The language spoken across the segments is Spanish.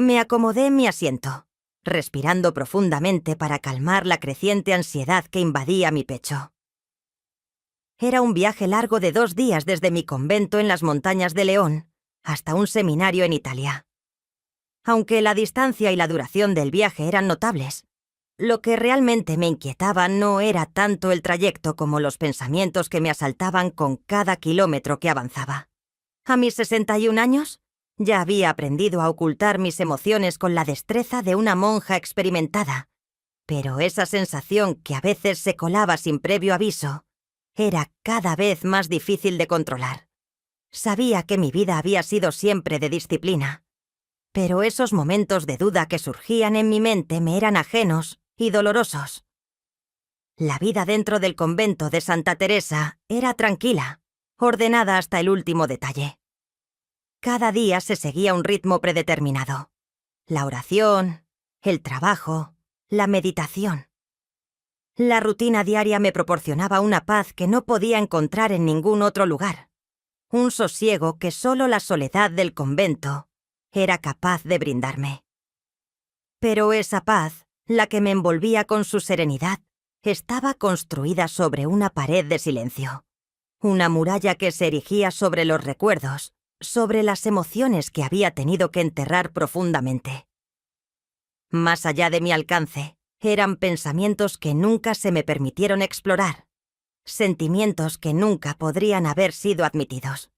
Me acomodé en mi asiento, respirando profundamente para calmar la creciente ansiedad que invadía mi pecho. Era un viaje largo de 2 días desde mi convento en las montañas de León hasta un seminario en Italia. Aunque la distancia y la duración del viaje eran notables, lo que realmente me inquietaba no era tanto el trayecto como los pensamientos que me asaltaban con cada kilómetro que avanzaba. A mis 61 años, ya había aprendido a ocultar mis emociones con la destreza de una monja experimentada, pero esa sensación que a veces se colaba sin previo aviso era cada vez más difícil de controlar. Sabía que mi vida había sido siempre de disciplina, pero esos momentos de duda que surgían en mi mente me eran ajenos y dolorosos. La vida dentro del convento de Santa Teresa era tranquila, ordenada hasta el último detalle. Cada día se seguía un ritmo predeterminado. La oración, el trabajo, la meditación. La rutina diaria me proporcionaba una paz que no podía encontrar en ningún otro lugar. Un sosiego que solo la soledad del convento era capaz de brindarme. Pero esa paz, la que me envolvía con su serenidad, estaba construida sobre una pared de silencio. Una muralla que se erigía sobre los recuerdos, sobre las emociones que había tenido que enterrar profundamente. Más allá de mi alcance, eran pensamientos que nunca se me permitieron explorar, sentimientos que nunca podrían haber sido admitidos.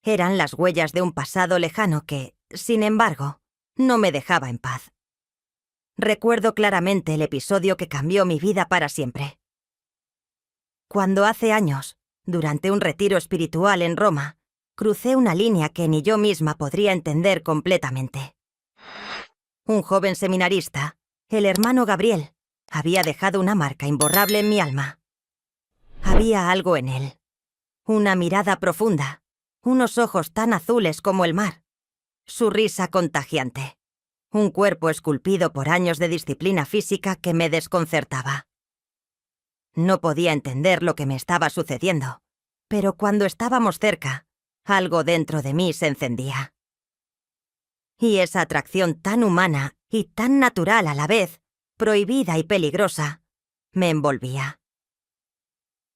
Eran las huellas de un pasado lejano que, sin embargo, no me dejaba en paz. Recuerdo claramente el episodio que cambió mi vida para siempre. Cuando hace años, durante un retiro espiritual en Roma, crucé una línea que ni yo misma podría entender completamente. Un joven seminarista, el hermano Gabriel, había dejado una marca imborrable en mi alma. Había algo en él. Una mirada profunda, unos ojos tan azules como el mar, su risa contagiante, un cuerpo esculpido por años de disciplina física que me desconcertaba. No podía entender lo que me estaba sucediendo, pero cuando estábamos cerca, algo dentro de mí se encendía. Y esa atracción tan humana y tan natural a la vez, prohibida y peligrosa, me envolvía.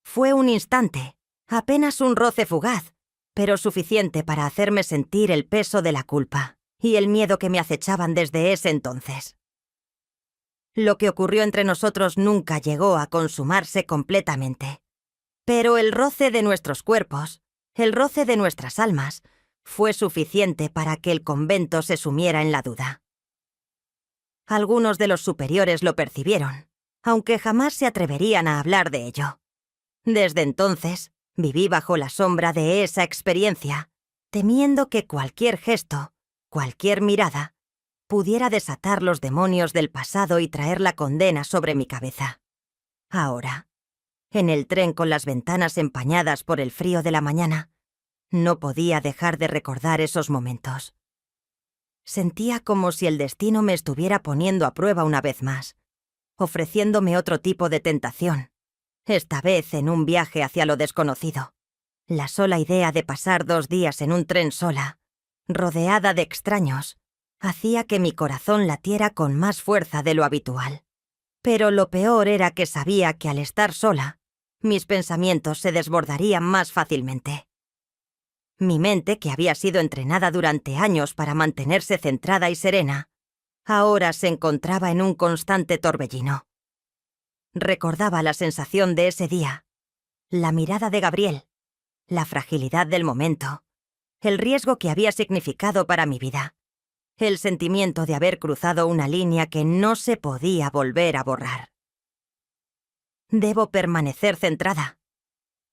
Fue un instante, apenas un roce fugaz, pero suficiente para hacerme sentir el peso de la culpa y el miedo que me acechaban desde ese entonces. Lo que ocurrió entre nosotros nunca llegó a consumarse completamente, pero el roce de nuestros cuerpos, el roce de nuestras almas, fue suficiente para que el convento se sumiera en la duda. Algunos de los superiores lo percibieron, aunque jamás se atreverían a hablar de ello. Desde entonces, viví bajo la sombra de esa experiencia, temiendo que cualquier gesto, cualquier mirada, pudiera desatar los demonios del pasado y traer la condena sobre mi cabeza. Ahora, en el tren con las ventanas empañadas por el frío de la mañana, no podía dejar de recordar esos momentos. Sentía como si el destino me estuviera poniendo a prueba una vez más, ofreciéndome otro tipo de tentación, esta vez en un viaje hacia lo desconocido. La sola idea de pasar 2 días en un tren sola, rodeada de extraños, hacía que mi corazón latiera con más fuerza de lo habitual. Pero lo peor era que sabía que al estar sola, mis pensamientos se desbordarían más fácilmente. Mi mente, que había sido entrenada durante años para mantenerse centrada y serena, ahora se encontraba en un constante torbellino. Recordaba la sensación de ese día, la mirada de Gabriel, la fragilidad del momento, el riesgo que había significado para mi vida, el sentimiento de haber cruzado una línea que no se podía volver a borrar. Debo permanecer centrada,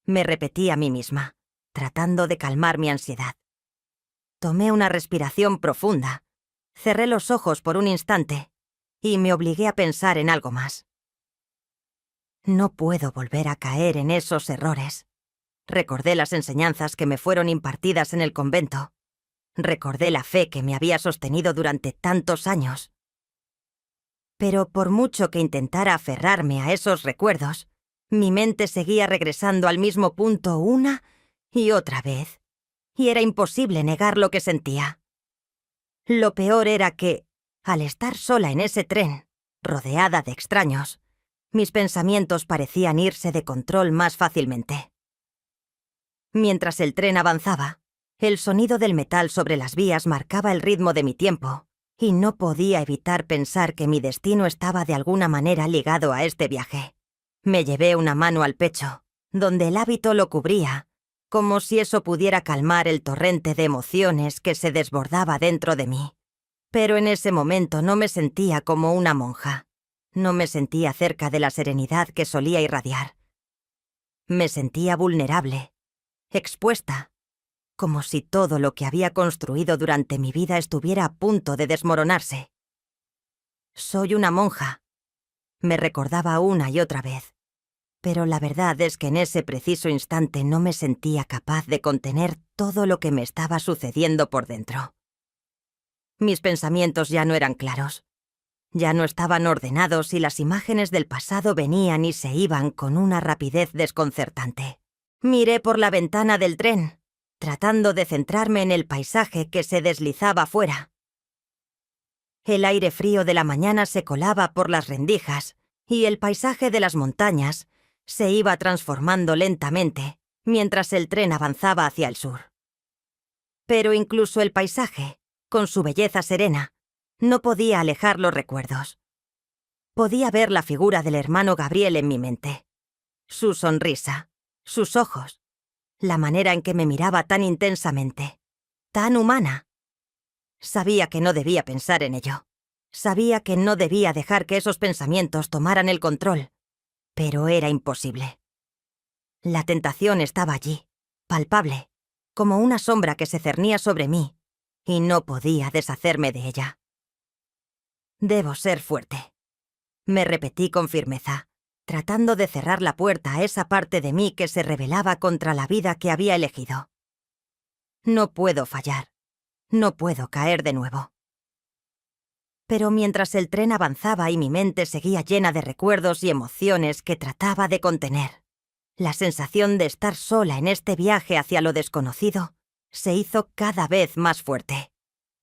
me repetí a mí misma, tratando de calmar mi ansiedad. Tomé una respiración profunda, cerré los ojos por un instante y me obligué a pensar en algo más. No puedo volver a caer en esos errores. Recordé las enseñanzas que me fueron impartidas en el convento. Recordé la fe que me había sostenido durante tantos años. Pero por mucho que intentara aferrarme a esos recuerdos, mi mente seguía regresando al mismo punto una y otra vez, y era imposible negar lo que sentía. Lo peor era que, al estar sola en ese tren, rodeada de extraños, mis pensamientos parecían irse de control más fácilmente. Mientras el tren avanzaba, el sonido del metal sobre las vías marcaba el ritmo de mi tiempo, y no podía evitar pensar que mi destino estaba de alguna manera ligado a este viaje. Me llevé una mano al pecho, donde el hábito lo cubría, como si eso pudiera calmar el torrente de emociones que se desbordaba dentro de mí. Pero en ese momento no me sentía como una monja. No me sentía cerca de la serenidad que solía irradiar. Me sentía vulnerable, expuesta, como si todo lo que había construido durante mi vida estuviera a punto de desmoronarse. Soy una monja, me recordaba una y otra vez. Pero la verdad es que en ese preciso instante no me sentía capaz de contener todo lo que me estaba sucediendo por dentro. Mis pensamientos ya no eran claros. Ya no estaban ordenados y las imágenes del pasado venían y se iban con una rapidez desconcertante. Miré por la ventana del tren, tratando de centrarme en el paisaje que se deslizaba afuera. El aire frío de la mañana se colaba por las rendijas y el paisaje de las montañas se iba transformando lentamente mientras el tren avanzaba hacia el sur. Pero incluso el paisaje, con su belleza serena, no podía alejar los recuerdos. Podía ver la figura del hermano Gabriel en mi mente. Su sonrisa, sus ojos, la manera en que me miraba tan intensamente, tan humana. Sabía que no debía pensar en ello. Sabía que no debía dejar que esos pensamientos tomaran el control. Pero era imposible. La tentación estaba allí, palpable, como una sombra que se cernía sobre mí, y no podía deshacerme de ella. Debo ser fuerte, me repetí con firmeza, tratando de cerrar la puerta a esa parte de mí que se rebelaba contra la vida que había elegido. No puedo fallar, no puedo caer de nuevo. Pero mientras el tren avanzaba y mi mente seguía llena de recuerdos y emociones que trataba de contener, la sensación de estar sola en este viaje hacia lo desconocido se hizo cada vez más fuerte.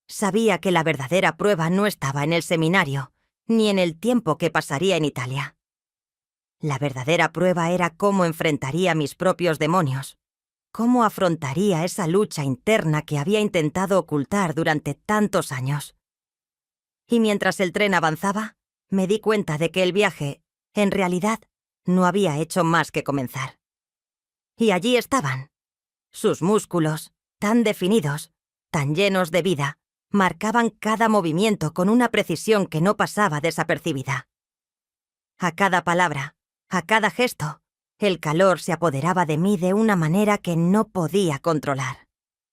Sabía que la verdadera prueba no estaba en el seminario, ni en el tiempo que pasaría en Italia. La verdadera prueba era cómo enfrentaría mis propios demonios, cómo afrontaría esa lucha interna que había intentado ocultar durante tantos años. Y mientras el tren avanzaba, me di cuenta de que el viaje, en realidad, no había hecho más que comenzar. Y allí estaban. Sus músculos, tan definidos, tan llenos de vida, marcaban cada movimiento con una precisión que no pasaba desapercibida. A cada palabra, a cada gesto, el calor se apoderaba de mí de una manera que no podía controlar.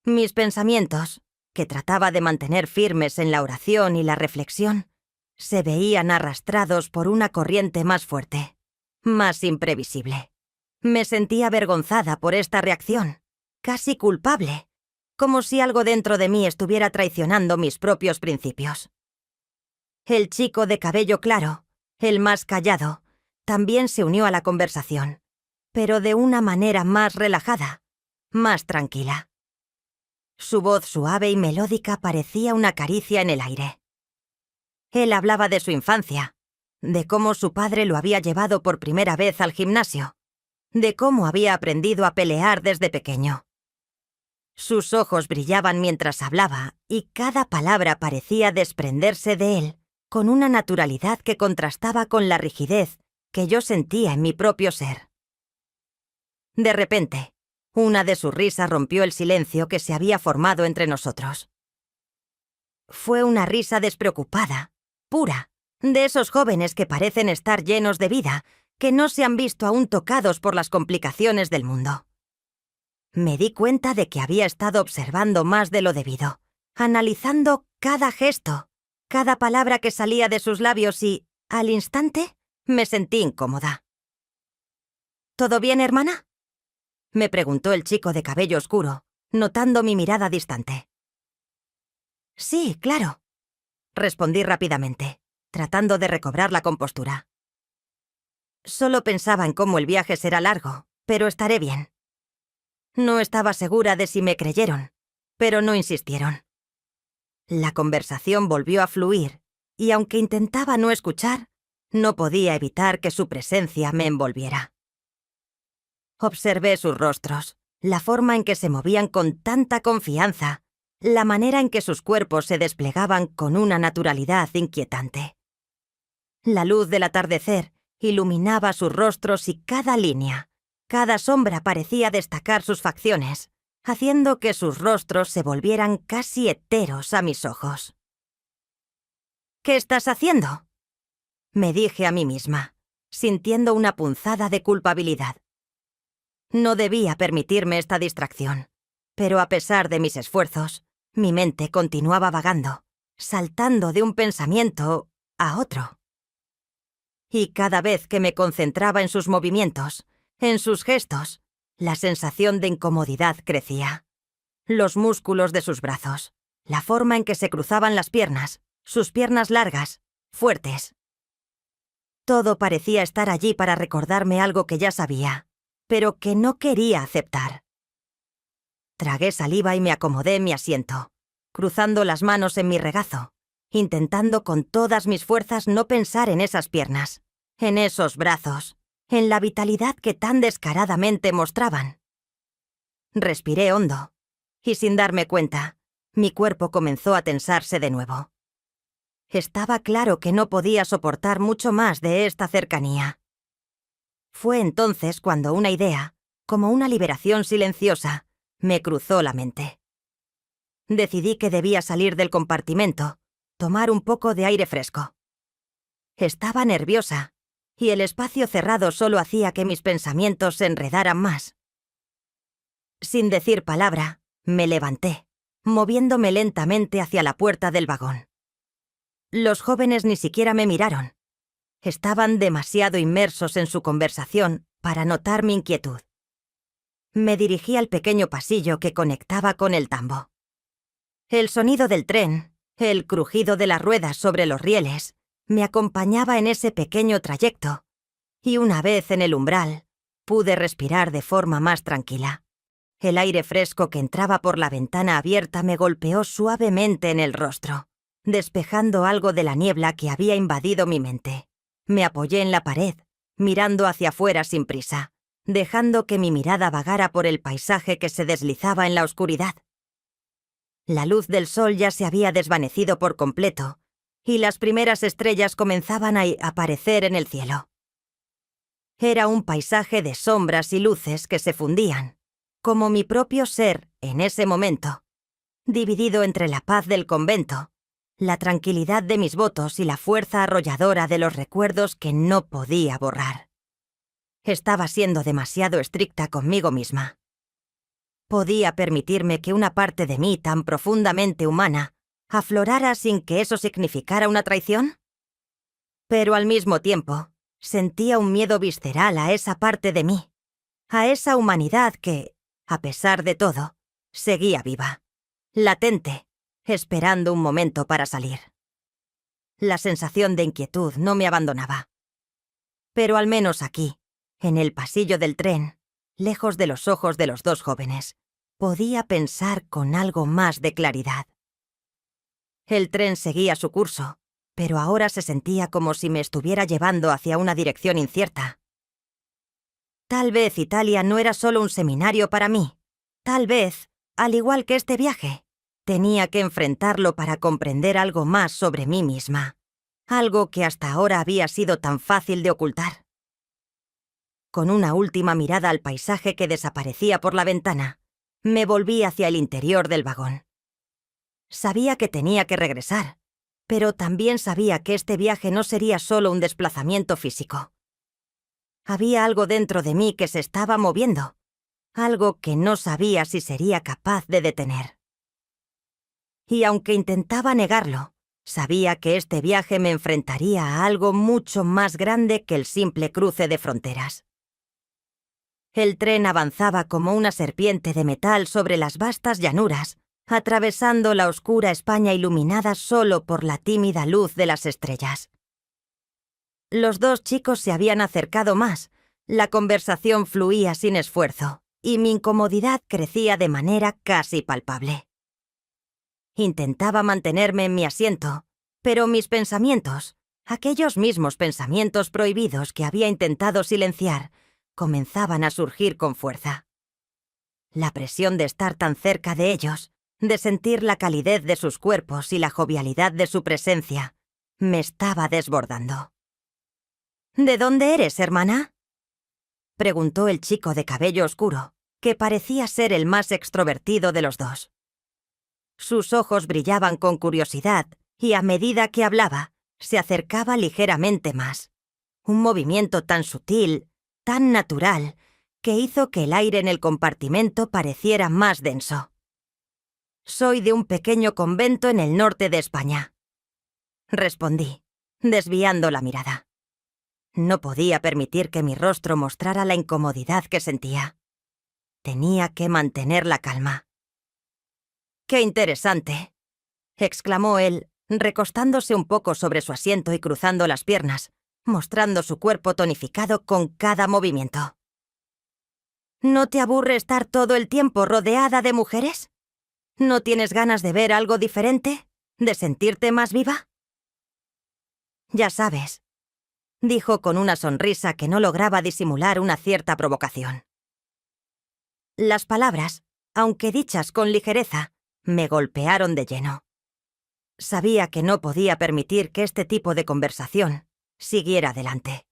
Mis pensamientos, que trataba de mantener firmes en la oración y la reflexión, se veían arrastrados por una corriente más fuerte, más imprevisible. Me sentía avergonzada por esta reacción, casi culpable, como si algo dentro de mí estuviera traicionando mis propios principios. El chico de cabello claro, el más callado, también se unió a la conversación, pero de una manera más relajada, más tranquila. Su voz suave y melódica parecía una caricia en el aire. Él hablaba de su infancia, de cómo su padre lo había llevado por primera vez al gimnasio, de cómo había aprendido a pelear desde pequeño. Sus ojos brillaban mientras hablaba y cada palabra parecía desprenderse de él con una naturalidad que contrastaba con la rigidez que yo sentía en mi propio ser. De repente, una de sus risas rompió el silencio que se había formado entre nosotros. Fue una risa despreocupada, pura, de esos jóvenes que parecen estar llenos de vida, que no se han visto aún tocados por las complicaciones del mundo. Me di cuenta de que había estado observando más de lo debido, analizando cada gesto, cada palabra que salía de sus labios y, al instante, me sentí incómoda. ¿Todo bien, hermana?, me preguntó el chico de cabello oscuro, notando mi mirada distante. Sí, claro, respondí rápidamente, tratando de recobrar la compostura. Solo pensaba en cómo el viaje será largo, pero estaré bien. No estaba segura de si me creyeron, pero no insistieron. La conversación volvió a fluir, y aunque intentaba no escuchar, no podía evitar que su presencia me envolviera. Observé sus rostros, la forma en que se movían con tanta confianza, la manera en que sus cuerpos se desplegaban con una naturalidad inquietante. La luz del atardecer iluminaba sus rostros y cada línea, cada sombra parecía destacar sus facciones, haciendo que sus rostros se volvieran casi etéreos a mis ojos. «¿Qué estás haciendo?», me dije a mí misma, sintiendo una punzada de culpabilidad. No debía permitirme esta distracción, pero a pesar de mis esfuerzos, mi mente continuaba vagando, saltando de un pensamiento a otro. Y cada vez que me concentraba en sus movimientos, en sus gestos, la sensación de incomodidad crecía. Los músculos de sus brazos, la forma en que se cruzaban las piernas, sus piernas largas, fuertes. Todo parecía estar allí para recordarme algo que ya sabía, pero que no quería aceptar. Tragué saliva y me acomodé en mi asiento, cruzando las manos en mi regazo, intentando con todas mis fuerzas no pensar en esas piernas, en esos brazos, en la vitalidad que tan descaradamente mostraban. Respiré hondo, y sin darme cuenta, mi cuerpo comenzó a tensarse de nuevo. Estaba claro que no podía soportar mucho más de esta cercanía. Fue entonces cuando una idea, como una liberación silenciosa, me cruzó la mente. Decidí que debía salir del compartimento, tomar un poco de aire fresco. Estaba nerviosa, y el espacio cerrado solo hacía que mis pensamientos se enredaran más. Sin decir palabra, me levanté, moviéndome lentamente hacia la puerta del vagón. Los jóvenes ni siquiera me miraron. Estaban demasiado inmersos en su conversación para notar mi inquietud. Me dirigí al pequeño pasillo que conectaba con el tambo. El sonido del tren, el crujido de las ruedas sobre los rieles, me acompañaba en ese pequeño trayecto, y una vez en el umbral, pude respirar de forma más tranquila. El aire fresco que entraba por la ventana abierta me golpeó suavemente en el rostro, despejando algo de la niebla que había invadido mi mente. Me apoyé en la pared, mirando hacia afuera sin prisa, dejando que mi mirada vagara por el paisaje que se deslizaba en la oscuridad. La luz del sol ya se había desvanecido por completo, y las primeras estrellas comenzaban a aparecer en el cielo. Era un paisaje de sombras y luces que se fundían, como mi propio ser en ese momento, dividido entre la paz del convento, la tranquilidad de mis votos y la fuerza arrolladora de los recuerdos que no podía borrar. Estaba siendo demasiado estricta conmigo misma. ¿Podía permitirme que una parte de mí tan profundamente humana aflorara sin que eso significara una traición? Pero al mismo tiempo, sentía un miedo visceral a esa parte de mí, a esa humanidad que, a pesar de todo, seguía viva, latente, esperando un momento para salir. La sensación de inquietud no me abandonaba. Pero al menos aquí, en el pasillo del tren, lejos de los ojos de los dos jóvenes, podía pensar con algo más de claridad. El tren seguía su curso, pero ahora se sentía como si me estuviera llevando hacia una dirección incierta. Tal vez Italia no era solo un seminario para mí. Tal vez, al igual que este viaje, tenía que enfrentarlo para comprender algo más sobre mí misma, algo que hasta ahora había sido tan fácil de ocultar. Con una última mirada al paisaje que desaparecía por la ventana, me volví hacia el interior del vagón. Sabía que tenía que regresar, pero también sabía que este viaje no sería solo un desplazamiento físico. Había algo dentro de mí que se estaba moviendo, algo que no sabía si sería capaz de detener. Y aunque intentaba negarlo, sabía que este viaje me enfrentaría a algo mucho más grande que el simple cruce de fronteras. El tren avanzaba como una serpiente de metal sobre las vastas llanuras, atravesando la oscura España iluminada solo por la tímida luz de las estrellas. Los dos chicos se habían acercado más, la conversación fluía sin esfuerzo, y mi incomodidad crecía de manera casi palpable. Intentaba mantenerme en mi asiento, pero mis pensamientos, aquellos mismos pensamientos prohibidos que había intentado silenciar, comenzaban a surgir con fuerza. La presión de estar tan cerca de ellos, de sentir la calidez de sus cuerpos y la jovialidad de su presencia, me estaba desbordando. «¿De dónde eres, hermana?», preguntó el chico de cabello oscuro, que parecía ser el más extrovertido de los dos. Sus ojos brillaban con curiosidad y a medida que hablaba, se acercaba ligeramente más. Un movimiento tan sutil, tan natural, que hizo que el aire en el compartimento pareciera más denso. «Soy de un pequeño convento en el norte de España», respondí, desviando la mirada. No podía permitir que mi rostro mostrara la incomodidad que sentía. Tenía que mantener la calma. «¡Qué interesante!», exclamó él, recostándose un poco sobre su asiento y cruzando las piernas, mostrando su cuerpo tonificado con cada movimiento. «¿No te aburre estar todo el tiempo rodeada de mujeres? ¿No tienes ganas de ver algo diferente? ¿De sentirte más viva?». «Ya sabes», dijo con una sonrisa que no lograba disimular una cierta provocación. Las palabras, aunque dichas con ligereza, me golpearon de lleno. Sabía que no podía permitir que este tipo de conversación siguiera adelante.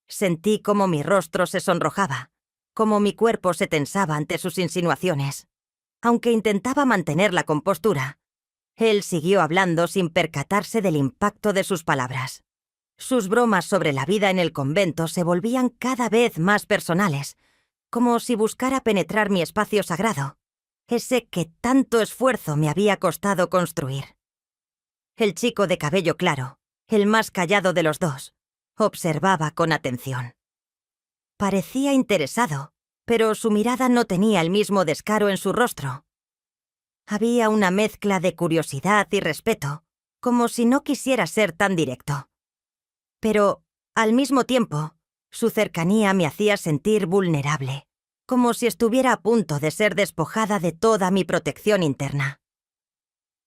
Sentí cómo mi rostro se sonrojaba, cómo mi cuerpo se tensaba ante sus insinuaciones. Aunque intentaba mantener la compostura, él siguió hablando sin percatarse del impacto de sus palabras. Sus bromas sobre la vida en el convento se volvían cada vez más personales, como si buscara penetrar mi espacio sagrado, ese que tanto esfuerzo me había costado construir. El chico de cabello claro, el más callado de los dos, observaba con atención. Parecía interesado, pero su mirada no tenía el mismo descaro en su rostro. Había una mezcla de curiosidad y respeto, como si no quisiera ser tan directo. Pero, al mismo tiempo, su cercanía me hacía sentir vulnerable, como si estuviera a punto de ser despojada de toda mi protección interna.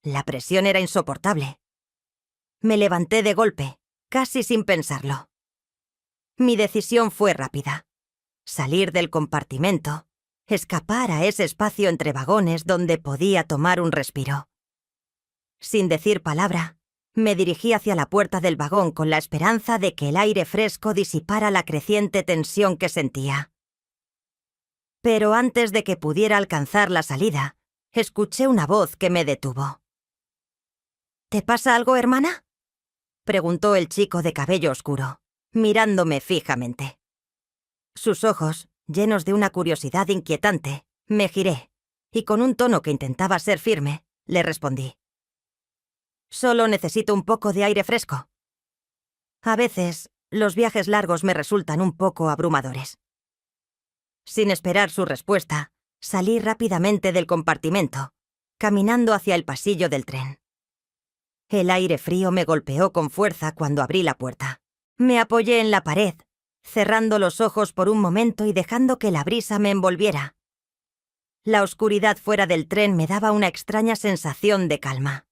La presión era insoportable. Me levanté de golpe, casi sin pensarlo. Mi decisión fue rápida. Salir del compartimento, escapar a ese espacio entre vagones donde podía tomar un respiro. Sin decir palabra, me dirigí hacia la puerta del vagón con la esperanza de que el aire fresco disipara la creciente tensión que sentía. Pero antes de que pudiera alcanzar la salida, escuché una voz que me detuvo. «¿Te pasa algo, hermana?», preguntó el chico de cabello oscuro, mirándome fijamente. Sus ojos, llenos de una curiosidad inquietante, me giré, y con un tono que intentaba ser firme, le respondí. «Solo necesito un poco de aire fresco. A veces, los viajes largos me resultan un poco abrumadores». Sin esperar su respuesta, salí rápidamente del compartimento, caminando hacia el pasillo del tren. El aire frío me golpeó con fuerza cuando abrí la puerta. Me apoyé en la pared, cerrando los ojos por un momento y dejando que la brisa me envolviera. La oscuridad fuera del tren me daba una extraña sensación de calma.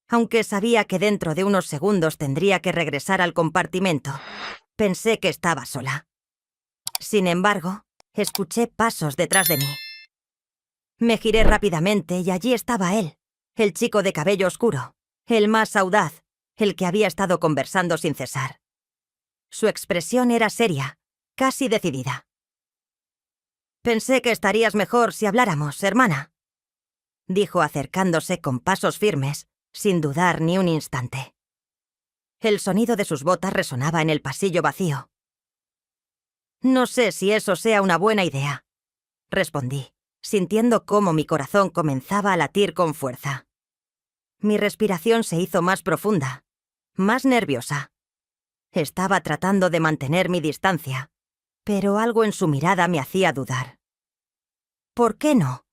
Aunque sabía que dentro de unos segundos tendría que regresar al compartimento, pensé que estaba sola. Sin embargo, escuché pasos detrás de mí. Me giré rápidamente y allí estaba él, el chico de cabello oscuro, el más audaz, el que había estado conversando sin cesar. Su expresión era seria, casi decidida. «Pensé que estarías mejor si habláramos, hermana», dijo acercándose con pasos firmes, sin dudar ni un instante. El sonido de sus botas resonaba en el pasillo vacío. «No sé si eso sea una buena idea», respondí, sintiendo cómo mi corazón comenzaba a latir con fuerza. Mi respiración se hizo más profunda, más nerviosa. Estaba tratando de mantener mi distancia, pero algo en su mirada me hacía dudar. «¿Por qué no?»,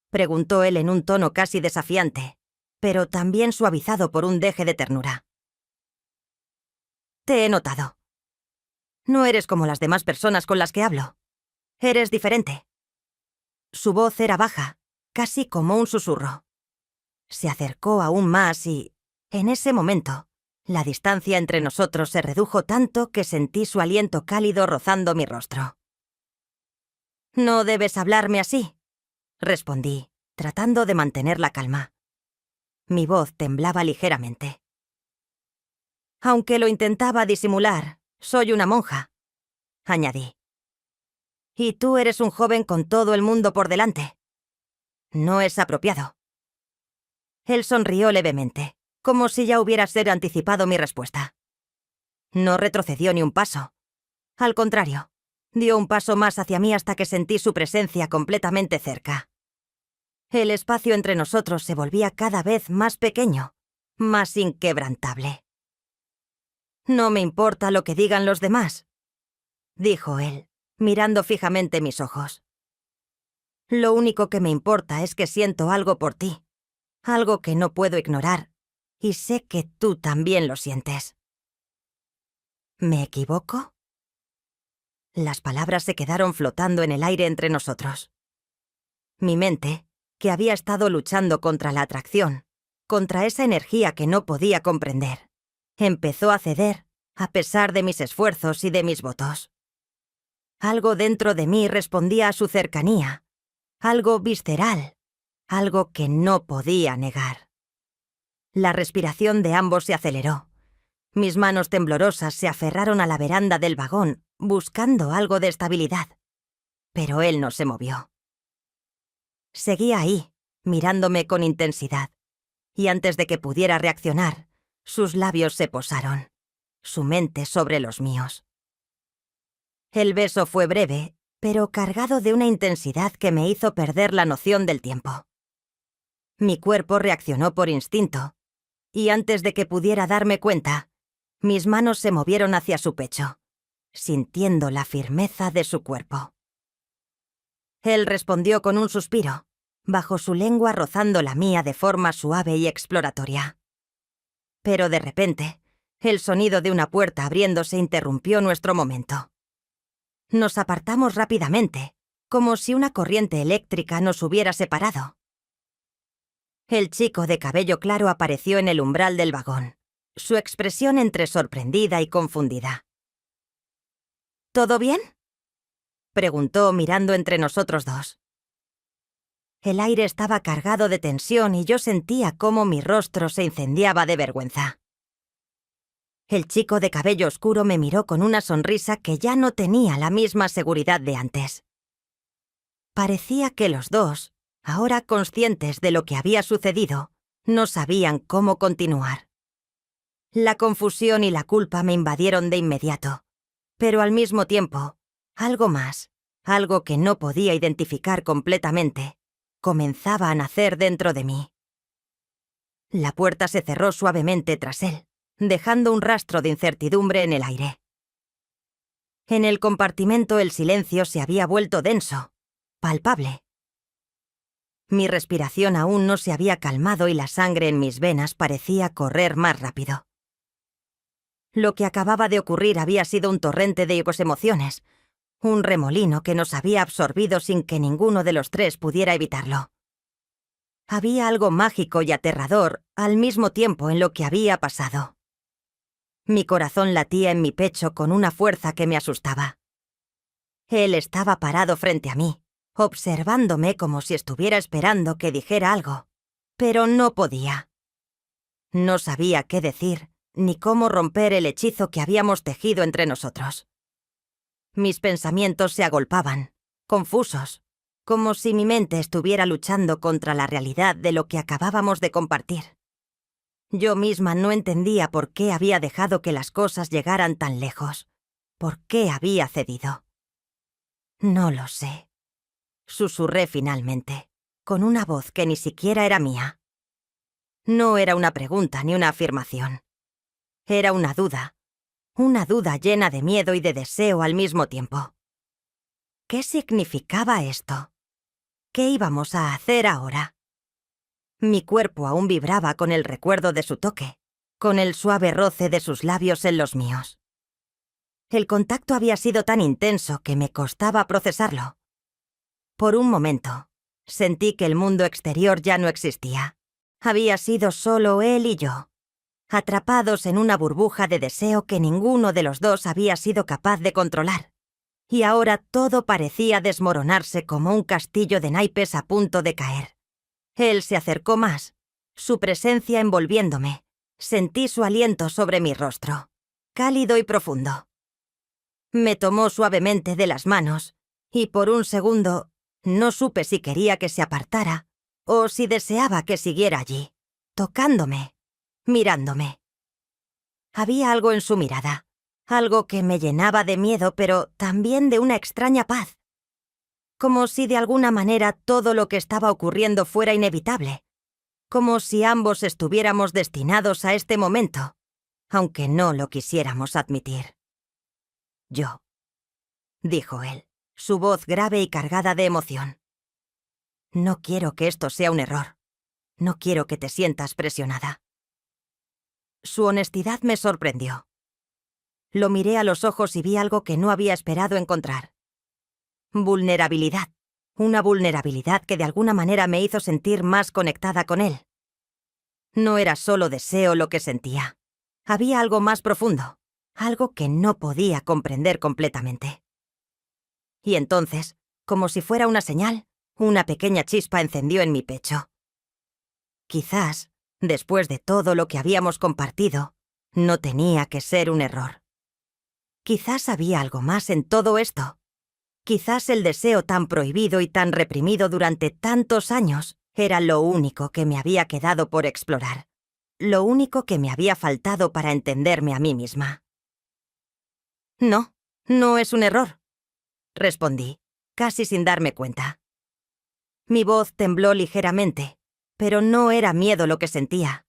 preguntó él en un tono casi desafiante, pero también suavizado por un deje de ternura. «Te he notado. No eres como las demás personas con las que hablo. Eres diferente». Su voz era baja, casi como un susurro, Se acercó aún más y, en ese momento, la distancia entre nosotros se redujo tanto que sentí su aliento cálido rozando mi rostro. «No debes hablarme así», respondí, tratando de mantener la calma. Mi voz temblaba ligeramente. «Aunque lo intentaba disimular, soy una monja», añadí. «Y tú eres un joven con todo el mundo por delante. No es apropiado». Él sonrió levemente, como si ya hubiera anticipado mi respuesta. No retrocedió ni un paso. Al contrario, dio un paso más hacia mí hasta que sentí su presencia completamente cerca. El espacio entre nosotros se volvía cada vez más pequeño, más inquebrantable. «No me importa lo que digan los demás», dijo él, mirando fijamente mis ojos. «Lo único que me importa es que siento algo por ti, algo que no puedo ignorar, y sé que tú también lo sientes». ¿Me equivoco? Las palabras se quedaron flotando en el aire entre nosotros. Mi mente, que había estado luchando contra la atracción, contra esa energía que no podía comprender, empezó a ceder a pesar de mis esfuerzos y de mis votos. Algo dentro de mí respondía a su cercanía, algo visceral, algo que no podía negar. La respiración de ambos se aceleró. Mis manos temblorosas se aferraron a la veranda del vagón, buscando algo de estabilidad. Pero él no se movió. Seguía ahí, mirándome con intensidad, y antes de que pudiera reaccionar, sus labios se posaron, su mente sobre los míos. El beso fue breve, pero cargado de una intensidad que me hizo perder la noción del tiempo. Mi cuerpo reaccionó por instinto, y antes de que pudiera darme cuenta, mis manos se movieron hacia su pecho, sintiendo la firmeza de su cuerpo. Él respondió con un suspiro, bajo su lengua rozando la mía de forma suave y exploratoria. Pero de repente, el sonido de una puerta abriéndose interrumpió nuestro momento. Nos apartamos rápidamente, como si una corriente eléctrica nos hubiera separado. El chico de cabello claro apareció en el umbral del vagón, su expresión entre sorprendida y confundida. «¿Todo bien?», preguntó mirando entre nosotros dos. El aire estaba cargado de tensión y yo sentía cómo mi rostro se incendiaba de vergüenza. El chico de cabello oscuro me miró con una sonrisa que ya no tenía la misma seguridad de antes. Parecía que los dos, ahora conscientes de lo que había sucedido, no sabían cómo continuar. La confusión y la culpa me invadieron de inmediato, pero al mismo tiempo, algo más, algo que no podía identificar completamente, comenzaba a nacer dentro de mí. La puerta se cerró suavemente tras él, dejando un rastro de incertidumbre en el aire. En el compartimento el silencio se había vuelto denso, palpable. Mi respiración aún no se había calmado y la sangre en mis venas parecía correr más rápido. Lo que acababa de ocurrir había sido un torrente de emociones, un remolino que nos había absorbido sin que ninguno de los tres pudiera evitarlo. Había algo mágico y aterrador al mismo tiempo en lo que había pasado. Mi corazón latía en mi pecho con una fuerza que me asustaba. Él estaba parado frente a mí, observándome como si estuviera esperando que dijera algo, pero no podía. No sabía qué decir, ni cómo romper el hechizo que habíamos tejido entre nosotros. Mis pensamientos se agolpaban, confusos, como si mi mente estuviera luchando contra la realidad de lo que acabábamos de compartir. Yo misma no entendía por qué había dejado que las cosas llegaran tan lejos, por qué había cedido. «No lo sé», susurré finalmente, con una voz que ni siquiera era mía. No era una pregunta ni una afirmación. Era una duda llena de miedo y de deseo al mismo tiempo. ¿Qué significaba esto? ¿Qué íbamos a hacer ahora? Mi cuerpo aún vibraba con el recuerdo de su toque, con el suave roce de sus labios en los míos. El contacto había sido tan intenso que me costaba procesarlo. Por un momento, sentí que el mundo exterior ya no existía. Había sido solo él y yo, atrapados en una burbuja de deseo que ninguno de los dos había sido capaz de controlar. Y ahora todo parecía desmoronarse como un castillo de naipes a punto de caer. Él se acercó más, su presencia envolviéndome. Sentí su aliento sobre mi rostro, cálido y profundo. Me tomó suavemente de las manos, y por un segundo no supe si quería que se apartara o si deseaba que siguiera allí, tocándome, mirándome. Había algo en su mirada, algo que me llenaba de miedo, pero también de una extraña paz. Como si de alguna manera todo lo que estaba ocurriendo fuera inevitable. Como si ambos estuviéramos destinados a este momento, aunque no lo quisiéramos admitir. Yo, dijo él, su voz grave y cargada de emoción. No quiero que esto sea un error. No quiero que te sientas presionada. Su honestidad me sorprendió. Lo miré a los ojos y vi algo que no había esperado encontrar. Vulnerabilidad. Una vulnerabilidad que de alguna manera me hizo sentir más conectada con él. No era solo deseo lo que sentía. Había algo más profundo, algo que no podía comprender completamente. Y entonces, como si fuera una señal, una pequeña chispa encendió en mi pecho. Quizás, después de todo lo que habíamos compartido, no tenía que ser un error. Quizás había algo más en todo esto. Quizás el deseo tan prohibido y tan reprimido durante tantos años era lo único que me había quedado por explorar. Lo único que me había faltado para entenderme a mí misma. No, no es un error, respondí, casi sin darme cuenta. Mi voz tembló ligeramente, pero no era miedo lo que sentía.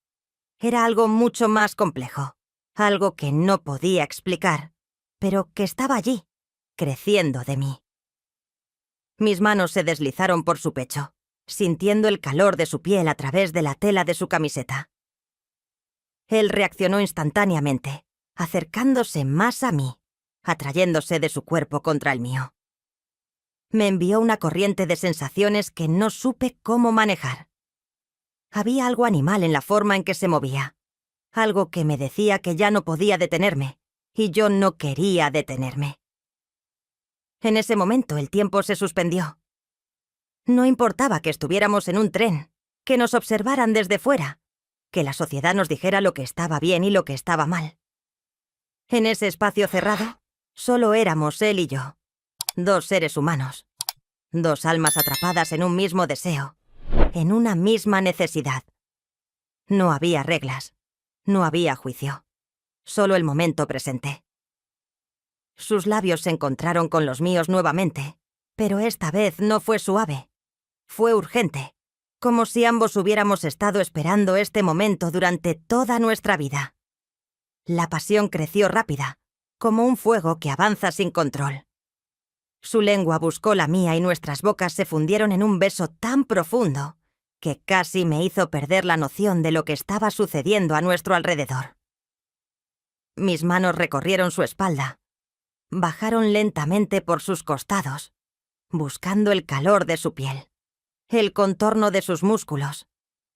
Era algo mucho más complejo, algo que no podía explicar, pero que estaba allí, creciendo de mí. Mis manos se deslizaron por su pecho, sintiendo el calor de su piel a través de la tela de su camiseta. Él reaccionó instantáneamente, acercándose más a mí, atrayéndose de su cuerpo contra el mío. Me envió una corriente de sensaciones que no supe cómo manejar. Había algo animal en la forma en que se movía, algo que me decía que ya no podía detenerme, y yo no quería detenerme. En ese momento el tiempo se suspendió. No importaba que estuviéramos en un tren, que nos observaran desde fuera, que la sociedad nos dijera lo que estaba bien y lo que estaba mal. En ese espacio cerrado, solo éramos él y yo, dos seres humanos, dos almas atrapadas en un mismo deseo, en una misma necesidad. No había reglas, no había juicio, solo el momento presente. Sus labios se encontraron con los míos nuevamente, pero esta vez no fue suave. Fue urgente, como si ambos hubiéramos estado esperando este momento durante toda nuestra vida. La pasión creció rápida, como un fuego que avanza sin control. Su lengua buscó la mía y nuestras bocas se fundieron en un beso tan profundo que casi me hizo perder la noción de lo que estaba sucediendo a nuestro alrededor. Mis manos recorrieron su espalda, bajaron lentamente por sus costados, buscando el calor de su piel, el contorno de sus músculos,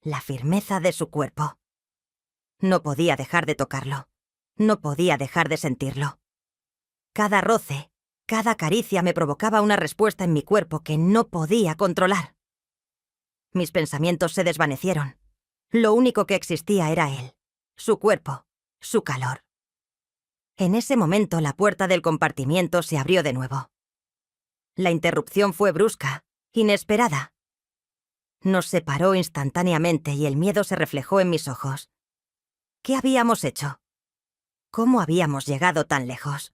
la firmeza de su cuerpo. No podía dejar de tocarlo, no podía dejar de sentirlo. Cada roce, cada caricia me provocaba una respuesta en mi cuerpo que no podía controlar. Mis pensamientos se desvanecieron. Lo único que existía era él, su cuerpo, su calor. En ese momento la puerta del compartimiento se abrió de nuevo. La interrupción fue brusca, inesperada. Nos separó instantáneamente y el miedo se reflejó en mis ojos. ¿Qué habíamos hecho? ¿Cómo habíamos llegado tan lejos?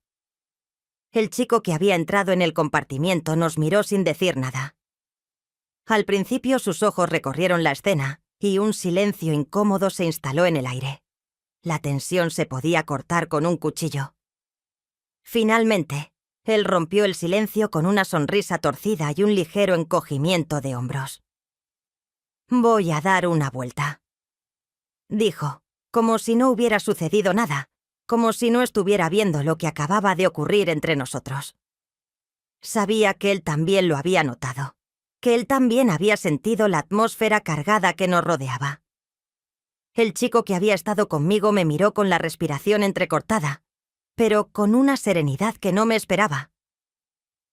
El chico que había entrado en el compartimiento nos miró sin decir nada. Al principio sus ojos recorrieron la escena y un silencio incómodo se instaló en el aire. La tensión se podía cortar con un cuchillo. Finalmente, él rompió el silencio con una sonrisa torcida y un ligero encogimiento de hombros. «Voy a dar una vuelta», dijo, como si no hubiera sucedido nada, como si no estuviera viendo lo que acababa de ocurrir entre nosotros. Sabía que él también lo había notado, que él también había sentido la atmósfera cargada que nos rodeaba. El chico que había estado conmigo me miró con la respiración entrecortada, pero con una serenidad que no me esperaba.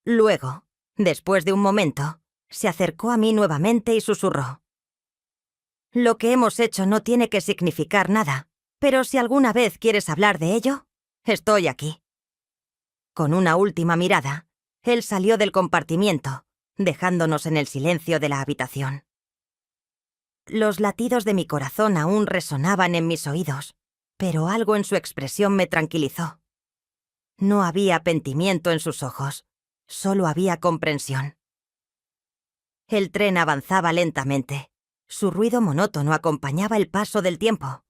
Luego, después de un momento, se acercó a mí nuevamente y susurró: «Lo que hemos hecho no tiene que significar nada, pero si alguna vez quieres hablar de ello, estoy aquí». Con una última mirada, él salió del compartimiento, dejándonos en el silencio de la habitación. Los latidos de mi corazón aún resonaban en mis oídos, pero algo en su expresión me tranquilizó. No había apentimiento en sus ojos, solo había comprensión. El tren avanzaba lentamente. Su ruido monótono acompañaba el paso del tiempo.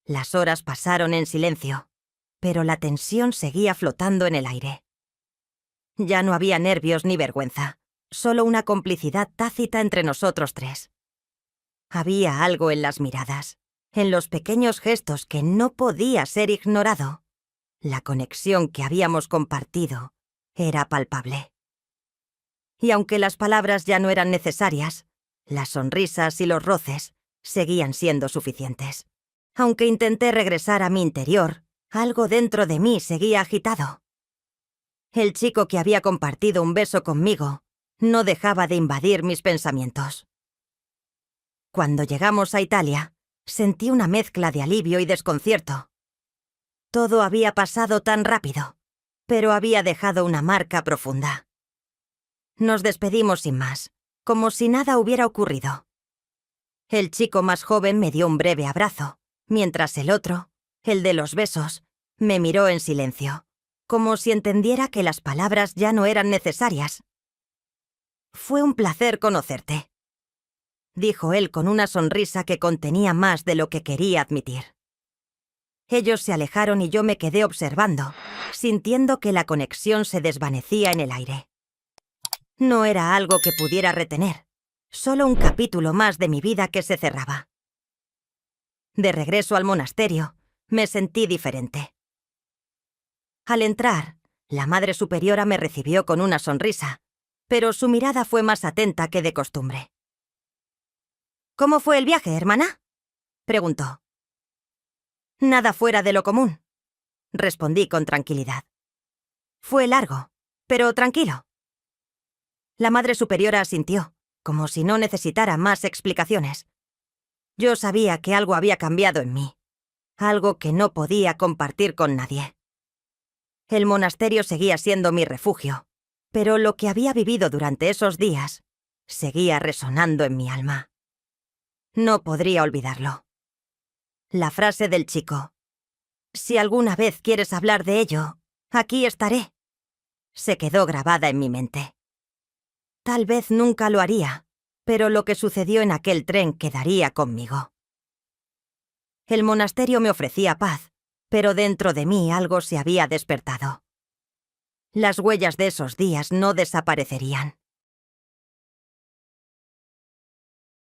Las horas pasaron en silencio, pero la tensión seguía flotando en el aire. Ya no había nervios ni vergüenza, solo una complicidad tácita entre nosotros tres. Había algo en las miradas, en los pequeños gestos que no podía ser ignorado. La conexión que habíamos compartido era palpable. Y aunque las palabras ya no eran necesarias, las sonrisas y los roces seguían siendo suficientes. Aunque intenté regresar a mi interior, algo dentro de mí seguía agitado. El chico que había compartido un beso conmigo no dejaba de invadir mis pensamientos. Cuando llegamos a Italia, sentí una mezcla de alivio y desconcierto. Todo había pasado tan rápido, pero había dejado una marca profunda. Nos despedimos sin más, como si nada hubiera ocurrido. El chico más joven me dio un breve abrazo, mientras el otro, el de los besos, me miró en silencio, como si entendiera que las palabras ya no eran necesarias. «Fue un placer conocerte», dijo él con una sonrisa que contenía más de lo que quería admitir. Ellos se alejaron y yo me quedé observando, sintiendo que la conexión se desvanecía en el aire. No era algo que pudiera retener, solo un capítulo más de mi vida que se cerraba. De regreso al monasterio, me sentí diferente. Al entrar, la Madre Superiora me recibió con una sonrisa, pero su mirada fue más atenta que de costumbre. «¿Cómo fue el viaje, hermana?», preguntó. «Nada fuera de lo común», respondí con tranquilidad. «Fue largo, pero tranquilo». La Madre Superiora asintió, como si no necesitara más explicaciones. Yo sabía que algo había cambiado en mí, algo que no podía compartir con nadie. El monasterio seguía siendo mi refugio, pero lo que había vivido durante esos días seguía resonando en mi alma. No podría olvidarlo. La frase del chico: «Si alguna vez quieres hablar de ello, aquí estaré», se quedó grabada en mi mente. Tal vez nunca lo haría, pero lo que sucedió en aquel tren quedaría conmigo. El monasterio me ofrecía paz, pero dentro de mí algo se había despertado. Las huellas de esos días no desaparecerían.